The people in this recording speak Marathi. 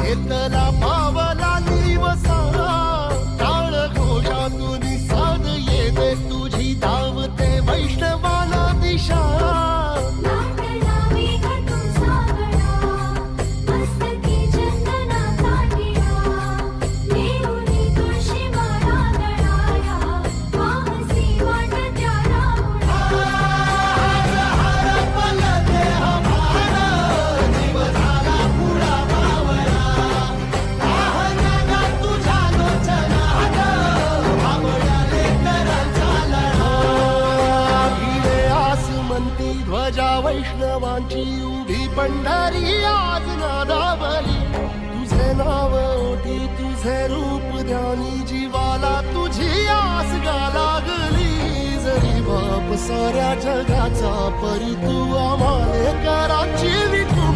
घेतला पावला निवसा टाळ घोषातून साध येते तुझी धावते वैष्णवाला दिशा ध्वजा वैष्णवांची उभी पंढरी आज नादावली तुझे नाव ओठी तुझे रूप ध्यानी जीवाला तुझी आस गा लागली जरी बाप साऱ्या जगाचा परी तू आम्हाले कराची विठू